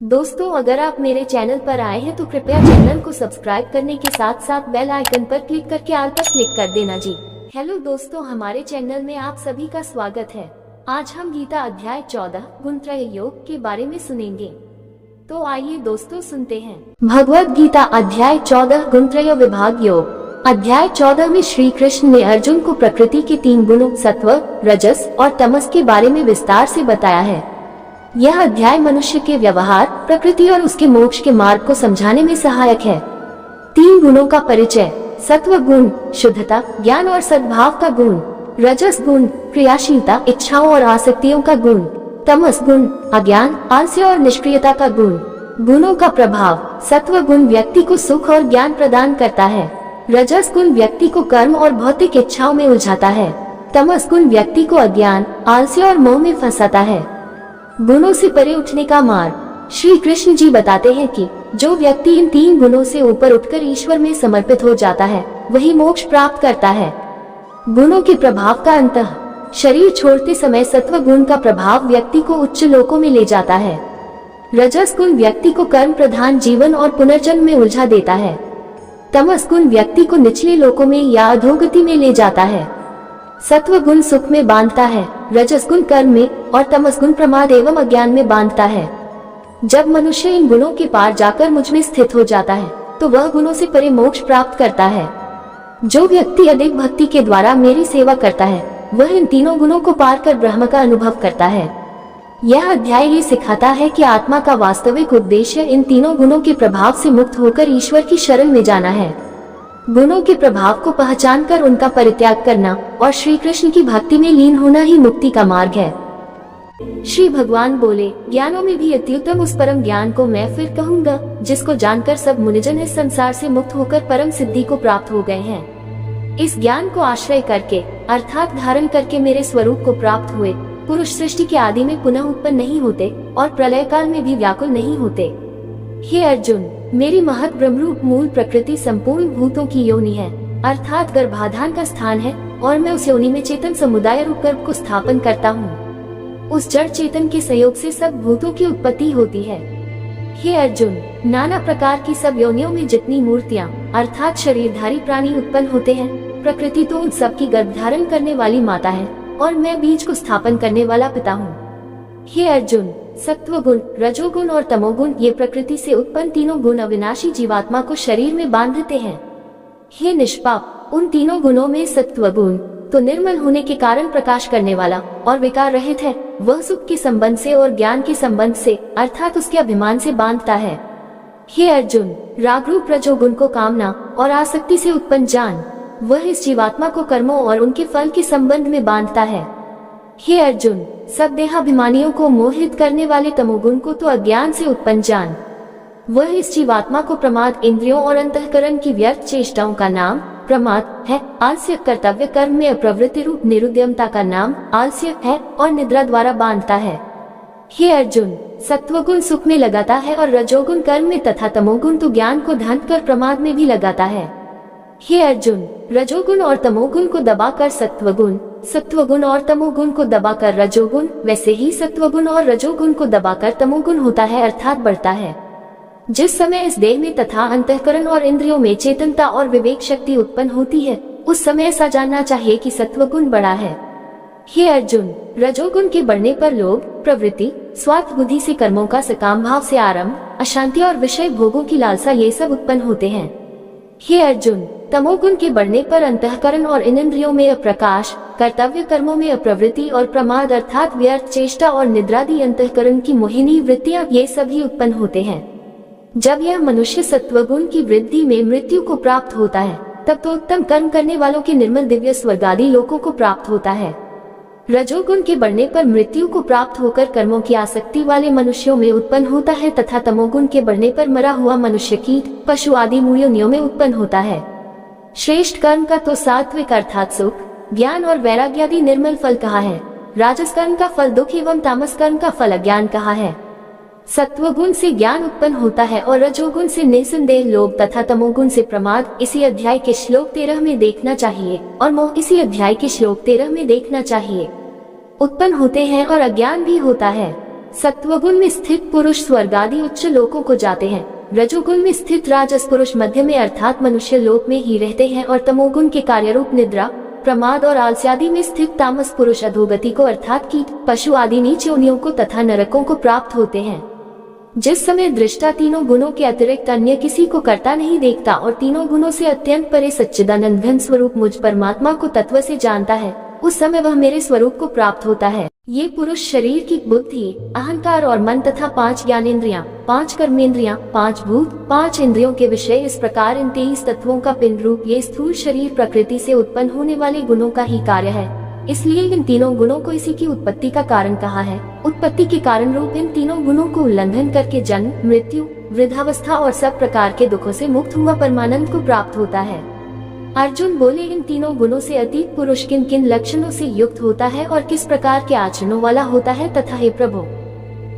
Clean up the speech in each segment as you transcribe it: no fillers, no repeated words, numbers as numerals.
दोस्तों, अगर आप मेरे चैनल पर आए हैं तो कृपया चैनल को सब्सक्राइब करने के साथ साथ बेल आइकन पर क्लिक करके ऑल पर क्लिक कर देना जी। हेलो दोस्तों, हमारे चैनल में आप सभी का स्वागत है। आज हम गीता अध्याय 14 गुणत्रय योग के बारे में सुनेंगे। तो आइए दोस्तों सुनते हैं। भगवद गीता अध्याय 14 गुणत्रय विभाग योग। अध्याय 14 में श्री कृष्ण ने अर्जुन को प्रकृति के 3 गुणों सत्व, रजस और तमस के बारे में विस्तार से बताया है। यह अध्याय मनुष्य के व्यवहार, प्रकृति और उसके मोक्ष के मार्ग को समझाने में सहायक है। 3 गुणों का परिचय। सत्व गुण शुद्धता, ज्ञान और सद्भाव का गुण। रजस गुण क्रियाशीलता, इच्छाओं और आसक्तियों का गुण। तमस गुण अज्ञान, आलस्य और निष्क्रियता का गुण। गुणों का प्रभाव। सत्व गुण व्यक्ति को सुख और ज्ञान प्रदान करता है। रजस गुण व्यक्ति को कर्म और भौतिक इच्छाओं में उलझाता है। तमस गुण व्यक्ति को अज्ञान, आलस्य और मोह में फंसाता है। गुणों से परे उठने का मार्ग। श्री कृष्ण जी बताते हैं कि जो व्यक्ति इन 3 गुणों से ऊपर उठकर ईश्वर में समर्पित हो जाता है वही मोक्ष प्राप्त करता है। गुणों के प्रभाव का अंतः। शरीर छोड़ते समय सत्व गुण का प्रभाव व्यक्ति को उच्च लोकों में ले जाता है। रजस गुण व्यक्ति को कर्म प्रधान जीवन और पुनर्जन्म में उलझा देता है। तमस गुण व्यक्ति को निचले लोकों में या अधोगति में ले जाता है। सत्व गुण सुख में बांधता है, रजस गुण कर्म में और तमस गुण प्रमाद एवं अज्ञान में बांधता है। जब मनुष्य इन गुणों के पार जाकर मुझ में स्थित हो जाता है तो वह गुणों से परे मोक्ष प्राप्त करता है। जो व्यक्ति अधिक भक्ति के द्वारा मेरी सेवा करता है वह इन 3 गुणों को पार कर ब्रह्म का अनुभव करता है। यह अध्याय ये सिखाता है कि आत्मा का वास्तविक उद्देश्य इन 3 गुणों के प्रभाव से मुक्त होकर ईश्वर की शरण में जाना है। गुणों के प्रभाव को पहचानकर उनका परित्याग करना और श्री कृष्ण की भक्ति में लीन होना ही मुक्ति का मार्ग है। श्री भगवान बोले, ज्ञानों में भी अत्युत्तम उस परम ज्ञान को मैं फिर कहूँगा जिसको जानकर सब मुनिजन इस संसार से मुक्त होकर परम सिद्धि को प्राप्त हो गए हैं। इस ज्ञान को आश्रय करके अर्थात धारण करके मेरे स्वरूप को प्राप्त हुए पुरुष सृष्टि के आदि में पुनः उत्पन्न नहीं होते और प्रलय काल में भी व्याकुल नहीं होते। हे अर्जुन, मेरी महत ब्रह्मरूप मूल प्रकृति संपूर्ण भूतों की योनि है अर्थात गर्भाधान का स्थान है और मैं उस योनि में चेतन समुदाय रूप गर्भ को स्थापन करता हूँ। उस जड़ चेतन के सहयोग से सब भूतों की उत्पत्ति होती है। हे अर्जुन, नाना प्रकार की सब योनियों में जितनी मूर्तियाँ अर्थात शरीरधारी प्राणी उत्पन्न होते हैं, प्रकृति तो उन सब की गर्भ धारण करने वाली माता है और मैं बीज को स्थापन करने वाला पिता हूँ। हे अर्जुन, सत्व गुण, रजोगुण और तमोगुण ये प्रकृति से उत्पन्न 3 गुण अविनाशी जीवात्मा को शरीर में बांधते हैं। हे निष्पाप, उन 3 गुणों में सत्व गुण तो निर्मल होने के कारण प्रकाश करने वाला और विकार रहित है। वह सुख के संबंध से और ज्ञान के संबंध से अर्थात उसके अभिमान से बांधता है। हे अर्जुन, रागरूप रजोगुण को कामना और आसक्ति से उत्पन्न जान, वह इस जीवात्मा को कर्मों और उनके फल के संबंध में बांधता है। हे अर्जुन, सब देहाभिमानियों को मोहित करने वाले तमोगुण को तो अज्ञान से उत्पन्न जान, वह इस जीवात्मा को प्रमाद इंद्रियों और अंतःकरण की व्यर्थ चेष्टाओं का नाम प्रमाद है। आलस्य कर्तव्य कर्म में अप्रवृत्ति रूप निरुद्यमता का नाम आलस्य है और निद्रा द्वारा बांधता है। हे अर्जुन, सत्वगुण सुख में लगाता है और रजोगुण कर्म में तथा तमोगुण तो ज्ञान को ढंक कर प्रमाद में भी लगाता है। हे अर्जुन, रजोगुण और तमोगुण को दबाकर सत्वगुण, सत्वगुण और तमोगुण को दबाकर रजोगुण, वैसे ही सत्वगुण और रजोगुण को दबाकर तमोगुण होता है अर्थात बढ़ता है। जिस समय इस देह में तथा अंतःकरण और इंद्रियों में चेतनता और विवेक शक्ति उत्पन्न होती है उस समय ऐसा जानना चाहिए कि सत्वगुण बड़ा है। हे अर्जुन, रजोगुण के बढ़ने पर लोभ, प्रवृत्ति, स्वार्थ बुद्धि से कर्मों का सकाम भाव से आरंभ, अशांति और विषय भोगों की लालसा ये सब उत्पन्न होते हैं। हे अर्जुन, तमोगुण के बढ़ने पर अंतःकरण और इंद्रियों में अप्रकाश, कर्तव्य कर्मों में अप्रवृत्ति और प्रमाद अर्थात व्यर्थ चेष्टा और निद्रादि अंतःकरण की मोहिनी वृत्तियां ये सभी उत्पन्न होते हैं। जब यह मनुष्य सत्वगुण की वृद्धि में मृत्यु को प्राप्त होता है तब तो उत्तम कर्म करने वालों के निर्मल दिव्य स्वर्गादि लोकों को प्राप्त होता है। रजोगुण के बढ़ने पर मृत्यु को प्राप्त होकर कर्मों की आसक्ति वाले मनुष्यों में उत्पन्न होता है तथा तमोगुण के बढ़ने पर मरा हुआ मनुष्य कीट, पशु आदि योनियों में उत्पन्न होता है। श्रेष्ठ कर्म का तो सात्विक अर्थात सुख, ज्ञान और वैराग्य आदि निर्मल फल कहा है। राजस कर्म का फल दुख एवं तामस कर्म का फल अज्ञान कहा है। सत्वगुण से ज्ञान उत्पन्न होता है और रजोगुण से निसंदेह लोभ तथा तमोगुण से प्रमाद इसी अध्याय के श्लोक 13 में देखना चाहिए और मोह इसी अध्याय के श्लोक 13 में देखना चाहिए। उत्पन्न होते हैं और अज्ञान भी होता है। सत्वगुण में स्थित पुरुष स्वर्ग आदि उच्च लोकों को जाते हैं। रजोगुण में स्थित राजस पुरुष मध्य में अर्थात मनुष्य लोक में ही रहते हैं और तमोगुण के कार्यरूप निद्रा, प्रमाद और आलस्य आदि में स्थित तामस पुरुष अधोगति को अर्थात कीट, पशु आदि नीच योनियों को तथा नरकों को प्राप्त होते हैं। जिस समय दृष्टा तीनों गुणों के अतिरिक्त अन्य किसी को करता नहीं देखता और तीनों गुणों से अत्यंत परे सच्चिदानंद घन स्वरूप मुझ परमात्मा को तत्व से जानता है, उस समय वह मेरे स्वरूप को प्राप्त होता है। ये पुरुष शरीर की बुद्धि, अहंकार और मन तथा 5 ज्ञानेंद्रियां, 5 कर्मेंद्रियां, 5 भूत, 5 इंद्रियों के विषय इस प्रकार इन 23 तत्वों का पिंड रूप ये स्थूल शरीर प्रकृति से उत्पन्न होने वाले गुणों का ही कार्य है। इसलिए इन तीनों गुणों को इसी की उत्पत्ति का कारण कहा है। उत्पत्ति के कारण रूप इन तीनों गुणों को उल्लंघन करके जन्म, मृत्यु, वृद्धावस्था और सब प्रकार के दुखों से मुक्त हुआ परमानंद को प्राप्त होता है। अर्जुन बोले, इन तीनों गुणों से अतीत पुरुष किन किन लक्षणों से युक्त होता है और किस प्रकार के आचरणों वाला होता है तथा हे प्रभु,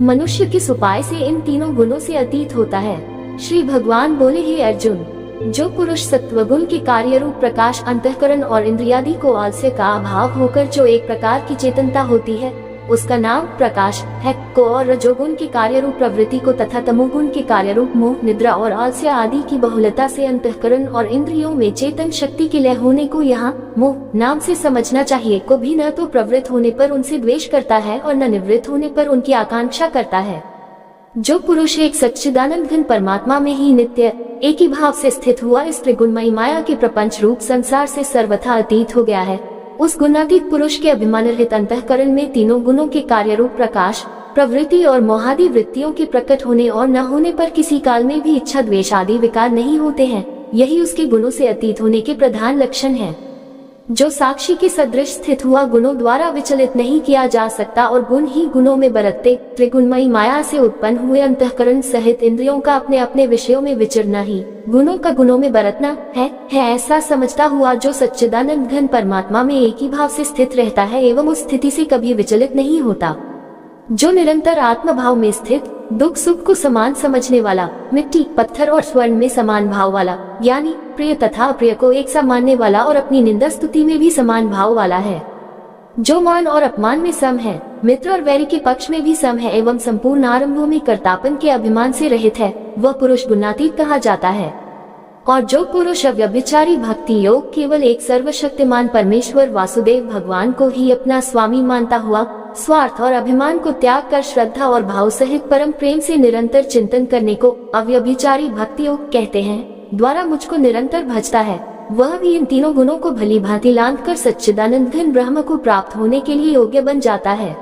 मनुष्य किस उपाय से इन तीनों गुणों से अतीत होता है। श्री भगवान बोले, हे अर्जुन, जो पुरुष सत्वगुण के कार्य रूप प्रकाश, अंतःकरण और इंद्रियादि को आलस्य का अभाव होकर जो एक प्रकार की चेतनता होती है उसका नाम प्रकाश है को, और रजोगुण के कार्य रूप प्रवृत्ति को तथा तमोगुण के कार्य रूप मोह, निद्रा और आलस्य आदि की बहुलता से अंतःकरण और इंद्रियों में चेतन शक्ति के लय होने को यहाँ मोह नाम से समझना चाहिए। को भी न तो प्रवृत्त होने पर उनसे द्वेष करता है और न निवृत्त होने पर उनकी आकांक्षा करता है। जो पुरुष एक सच्चिदानंद घन परमात्मा में ही नित्य एक ही भाव से स्थित हुआ इस त्रिगुणमयी माया के प्रपंच रूप संसार से सर्वथा अतीत हो गया है, उस गुणातीत पुरुष के अभिमान रहित अंतःकरण में तीनों गुणों के कार्य रूप प्रकाश, प्रवृत्ति और मोहादि वृत्तियों के प्रकट होने और न होने पर किसी काल में भी इच्छा, द्वेष आदि विकार नहीं होते हैं। यही उसके गुणों से अतीत होने के प्रधान लक्षण हैं। जो साक्षी के सदृश स्थित हुआ गुणों द्वारा विचलित नहीं किया जा सकता और गुण ही गुणों में बरतते, त्रिगुणमयी माया से उत्पन्न हुए अंतःकरण सहित इंद्रियों का अपने अपने विषयों में विचरना ही गुणों का गुणों में बरतना है ऐसा समझता हुआ जो सच्चिदानंद घन परमात्मा में एक ही भाव से स्थित रहता है एवं उस स्थिति से कभी विचलित नहीं होता। जो निरंतर आत्म भाव में स्थित, दुख सुख को समान समझने वाला, मिट्टी, पत्थर और स्वर्ण में समान भाव वाला, यानी प्रिय तथा अप्रिय को एक सा मानने वाला और अपनी निंदा स्तुति में भी समान भाव वाला है। जो मान और अपमान में सम है, मित्र और वैरी के पक्ष में भी सम है एवं संपूर्ण आरंभों में कर्तापन के अभिमान से रहित है, वह पुरुष गुणातीत कहा जाता है। और जो पुरुष अव्यभिचारी भक्ति योग केवल एक सर्वशक्तिमान परमेश्वर वासुदेव भगवान को ही अपना स्वामी मानता हुआ स्वार्थ और अभिमान को त्याग कर श्रद्धा और भाव सहित परम प्रेम से निरंतर चिंतन करने को अव्यभिचारी भक्ति योग कहते हैं, द्वारा मुझको निरंतर भजता है, वह भी इन तीनों गुणों को भली भांति लांघ कर सच्चिदानंद घन ब्रह्म को प्राप्त होने के लिए योग्य बन जाता है।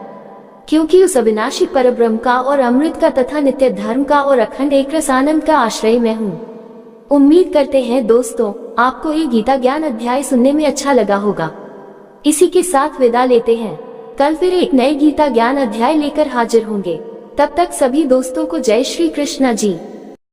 क्योंकि उस अविनाशी परब्रह्म का और अमृत का तथा नित्य धर्म का और अखंड एक रस आनंद का आश्रय मैं हूँ। उम्मीद करते हैं दोस्तों आपको ये गीता ज्ञान अध्याय सुनने में अच्छा लगा होगा। इसी के साथ विदा लेते हैं। कल फिर एक नए गीता ज्ञान अध्याय लेकर हाजिर होंगे। तब तक सभी दोस्तों को जय श्री कृष्णा जी।